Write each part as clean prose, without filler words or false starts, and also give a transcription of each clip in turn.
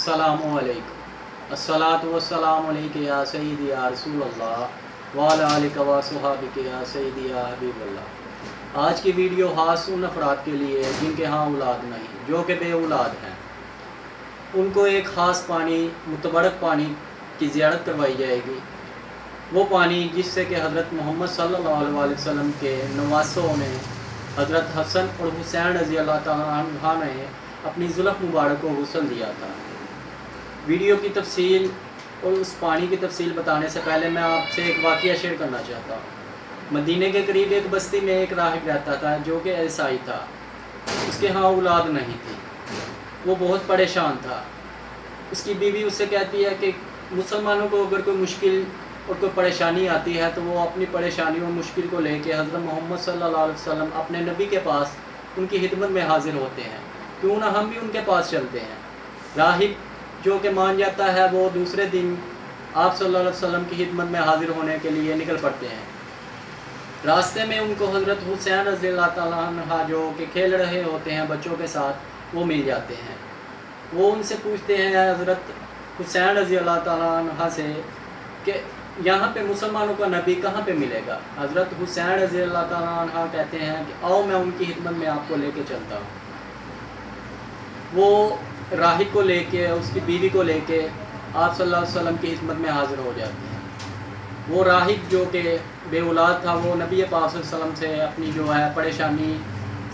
अस्सलामु अलैकुम अस्सलातु वस्सलामु अलैका या सय्यदी या रसूल अल्लाह व अला आलिका व अस्हाबिका या सय्यदी या हबीबल्लाह। आज की वीडियो खास उन अफराद के लिए जिनके यहाँ औलाद नहीं, जो कि बे औलाद हैं। उनको एक ख़ास पानी, मुतबरक पानी की ज़ियारत करवाई जाएगी। वो पानी जिससे कि हज़रत मोहम्मद सल्लल्लाहु अलैहि वसल्लम के नवासों ने हज़रत हसन और हुसैन रज़ी अल्लाह तआला अन्हुमा ने अपनी ज़ुल्फ़ मुबारक को गुस्ल दिया था। वीडियो की तफसील और उस पानी की तफसील बताने से पहले मैं आपसे एक वाक़या शेयर करना चाहता हूँ। मदीने के करीब एक बस्ती में एक राहिब रहता था जो कि ईसाई था। उसके यहाँ औलाद नहीं थी। वो बहुत परेशान था। उसकी बीवी उससे कहती है कि मुसलमानों को अगर कोई मुश्किल और कोई परेशानी आती है तो वो अपनी परेशानी और मुश्किल को लेके हज़रत मोहम्मद सल्लल्लाहु अलैहि वसल्लम अपने नबी के पास उनकी खिदमत में हाज़िर होते हैं। क्यों ना हम भी उनके पास चलते हैं। राहिब जो कि मान जाता है वो दूसरे दिन आप सल्लल्लाहु अलैहि वसल्लम की खिदमत में हाज़िर होने के लिए निकल पड़ते हैं। रास्ते में उनको हज़रत हुसैन रज़ी अल्लाह तआला अन्हु जो कि खेल रहे होते हैं बच्चों के साथ, वो मिल जाते हैं। वो उनसे पूछते हैं हज़रत हुसैन रज़ी अल्लाह तआला अन्हु से कि यहाँ पे मुसलमानों का नबी कहाँ पे मिलेगा। हज़रत हुसैन रज़ी अल्लाह तआला अन्हु कहते हैं कि आओ मैं उनकी खिदमत में आपको लेके चलता हूँ। वो राहिब को लेके, उसकी बीवी को लेके आप सल्लल्लाहु अलैहि वसल्लम की खिदमत में हाज़िर हो जाते हैं। वो राहिब जो कि बे औलाद था, वो नबी पाक सल्लल्लाहु अलैहि वसल्लम से अपनी जो है परेशानी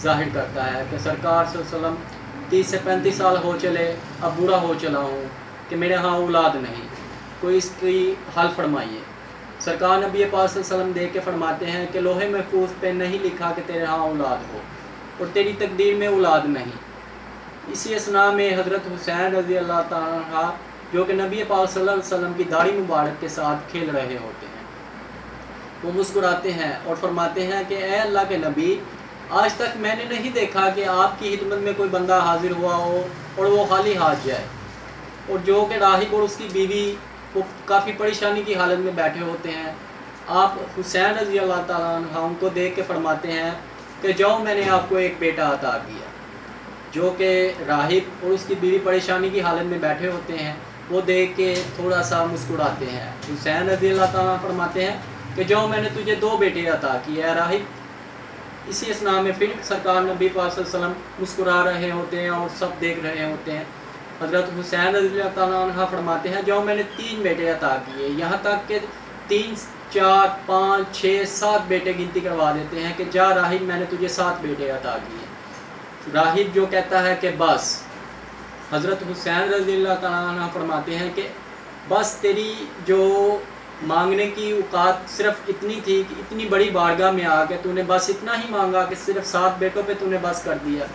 ज़ाहिर करता है कि सरकार सल्लल्लाहु अलैहि वसल्लम 30 से 35 साल हो चले, अब बूढ़ा हो चला हूँ कि मेरे यहाँ औलाद नहीं, कोई इसकी हल फरमाइए। सरकार नबी पाक सल्लल्लाहु अलैहि वसल्लम देख के फरमाते हैं कि लोहे महफूज पे नहीं लिखा कि तेरे यहाँ औलाद हो और तेरी तकदीर में औलाद नहीं। इसी असना में हज़रत हुसैन रज़ी अल्लाह तआला जो कि नबी पाक सल्लल्लाहु अलैहि वसल्लम की दाढ़ी मुबारक के साथ खेल रहे होते हैं, वो मुस्कुराते हैं और फरमाते हैं कि ए अल्लाह के नबी, आज तक मैंने नहीं देखा कि आपकी खिदमत में कोई बंदा हाज़िर हुआ हो और वो खाली हाथ जाए। और जो कि राहिब और उसकी बीवी वो काफ़ी परेशानी की हालत में बैठे होते हैं। आप हुसैन रज़ी अल्लाह तआला अन्हु उनको देख के फरमाते हैं कि जाओ मैंने आपको एक बेटा अता किया। जो कि राहिब और उसकी बीवी परेशानी की हालत में बैठे होते हैं, वो देख के थोड़ा सा मुस्कुराते हैं। हुसैन रज़ी अल्लाह तआला फरमाते हैं कि जाओ मैंने तुझे 2 बेटे अता किए है राहिब। इसी असना में फिर सरकार नबी पाक सल्लल्लाहु अलैहि वसल्लम मुस्कुरा रहे होते हैं और सब देख रहे होते हैं। हज़रत हुसैन रज़ी अल्लाह तआला अन्हु फरमाते हैं जाओ मैंने 3 बेटे अता किए। यहाँ तक कि 3, 4, 5, 6, 7 बेटे गिनती करवा देते हैं कि जा राहिब मैंने तुझे 7 बेटे अता किए। राहिब जो कहता है कि बस। हज़रत हुसैन रज़ी अल्लाह तआला अन्हु फरमाते हैं कि बस तेरी जो मांगने की औकात सिर्फ इतनी थी कि इतनी बड़ी बारगाह में आके तूने बस इतना ही मांगा कि सिर्फ 7 बेटों पे तूने बस कर दिया।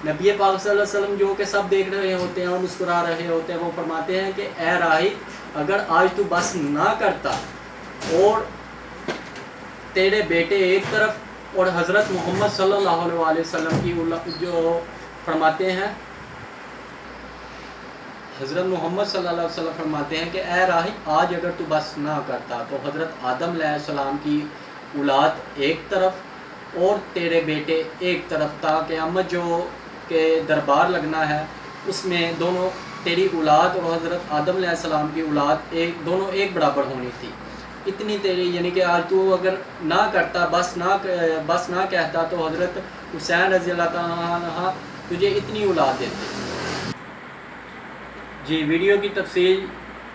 नबी पाक सल्लल्लाहु अलैहि वसल्लम जो कि सब देख रहे होते हैं और मुस्कुरा रहे होते हैं, वो फरमाते हैं कि ए राहिब, अगर आज तू बस ना करता और तेरे बेटे एक तरफ और हज़रत मोहम्मद सल्लल्लाहु अलैहि वसल्लम की जो फरमाते हैं, हज़रत मोहम्मद सल्लल्लाहु अलैहि वसल्लम फरमाते हैं कि ए राहिब, आज अगर तू बस ना करता तो हज़रत आदम अलैहिस्सलाम की औलाद एक तरफ और तेरे बेटे एक तरफ, ताकि क़यामत जो के दरबार लगना है उसमें दोनों तेरी औलाद और हज़रत आदम अलैहिस्सलाम की औलाद दोनों एक बराबर होनी थी। इतनी तेरी, यानी कि आज तू अगर ना करता, बस ना कहता तो हज़रत हुसैन रज़ी अल्लाह तआला अन्हु तुझे इतनी औलाद देते। जी, वीडियो की तफसील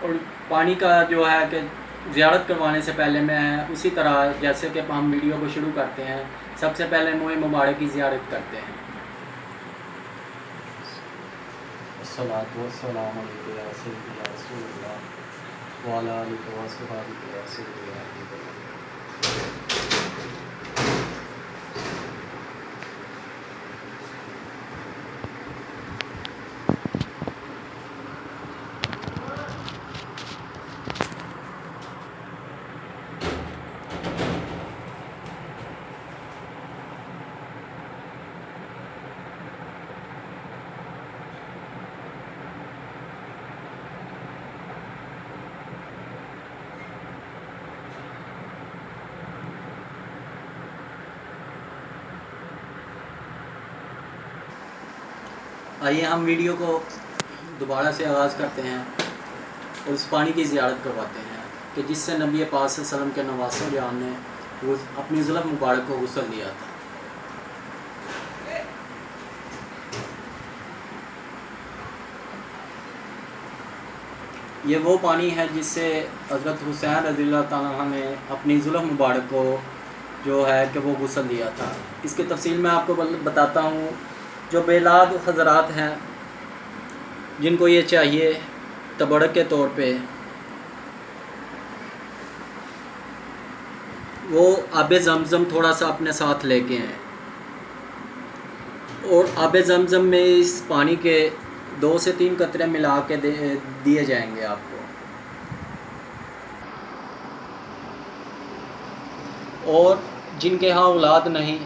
और पानी का जो है कि ज़ियारत करवाने से पहले मैं उसी तरह जैसे कि हम वीडियो को शुरू करते हैं, सबसे पहले मोए मुबारक की ज़ियारत करते हैं। अस्सलातु वस्सलामु अलैका या सय्यदी या रसूल अल्लाह व अला आलिका व अस्हाबिका या सय्यदी या हबीबल्लाह। आइए हम वीडियो को دوبارہ سے آغاز کرتے ہیں اور اس پانی کی زیارت کرواتے ہیں کہ جس سے نبی پاک صلی اللہ علیہ وسلم کے نواسہ جان نے وہ اپنی زلف مبارک کو غسل دیا تھا۔ یہ وہ پانی ہے جس سے حضرت حسین رضی اللہ تعالیٰ عنہ نے اپنی زلف مبارک کو جو ہے کہ وہ غسل دیا تھا۔ اس کی تفصیل میں آپ کو بتاتا ہوں۔ جو بے اولاد حضرات ہیں جن کو یہ چاہیے تبرک کے طور پہ، وہ آب زمزم تھوڑا سا اپنے ساتھ لے کے آئیں، اور آب زمزم میں اس پانی کے 2 سے 3 قطرے ملا کے دیے جائیں گے آپ کو۔ اور جن کے ہاں اولاد نہیں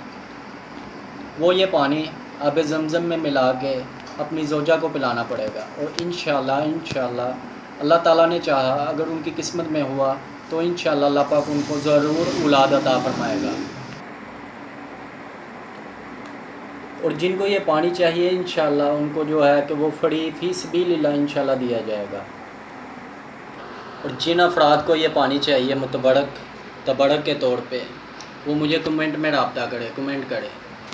وہ یہ پانی آب زمزم میں ملا کے اپنی زوجہ کو پلانا پڑے گا، اور انشاءاللہ اللہ تعالیٰ نے چاہا، اگر ان کی قسمت میں ہوا تو انشاءاللہ اللہ پاک ان کو ضرور اولاد عطا فرمائے گا۔ اور جن کو یہ پانی چاہیے انشاءاللہ ان کو جو ہے کہ وہ فری فی سبیل اللہ انشاءاللہ دیا جائے گا۔ اور جن افراد کو یہ پانی چاہیے تبرک کے طور پہ، وہ مجھے کمنٹ میں رابطہ کمنٹ کرے،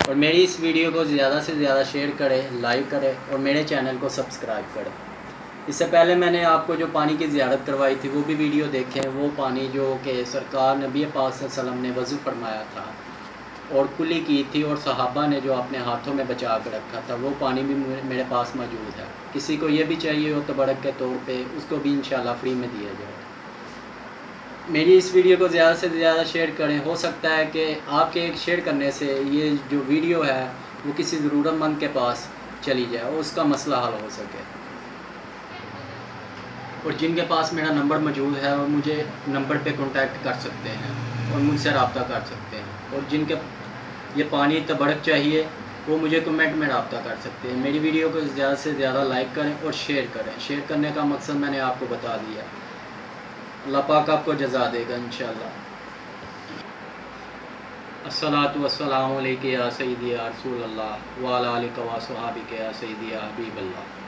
اور میری اس ویڈیو کو زیادہ سے زیادہ شیئر کرے، لائک کرے، اور میرے چینل کو سبسکرائب کرے۔ اس سے پہلے میں نے آپ کو جو پانی کی زیارت کروائی تھی وہ بھی ویڈیو دیکھیں۔ وہ پانی جو کہ سرکار نبی پاک صلی اللہ علیہ وسلم نے وضو فرمایا تھا اور کلی کی تھی، اور صحابہ نے جو اپنے ہاتھوں میں بچا کے رکھا تھا، وہ پانی بھی میرے پاس موجود ہے۔ کسی کو یہ بھی چاہیے ہو تبرک کے طور پہ، اس کو بھی انشاءاللہ فری میں دیا جائے۔ میری اس ویڈیو کو زیادہ سے زیادہ شیئر کریں۔ ہو سکتا ہے کہ آپ کے ایک شیئر کرنے سے یہ جو ویڈیو ہے وہ کسی ضرورت مند کے پاس چلی جائے اور اس کا مسئلہ حل ہو سکے۔ اور جن کے پاس میرا نمبر موجود ہے وہ مجھے نمبر پہ کانٹیکٹ کر سکتے ہیں اور مجھ سے رابطہ کر سکتے ہیں۔ اور جن کے یہ پانی تبرک چاہیے وہ مجھے کمنٹ میں رابطہ کر سکتے ہیں۔ میری ویڈیو کو زیادہ سے زیادہ لائک کریں اور شیئر کریں۔ شیئر کرنے کا مقصد میں نے آپ کو بتا دیا۔ اللہ پاک آپ کو جزا دے گا انشاءاللہ۔ الصلاۃ والسلام علیک یا سیدی یا رسول اللہ وعلی آلک و صحابک یا سیدی یا حبیب اللہ۔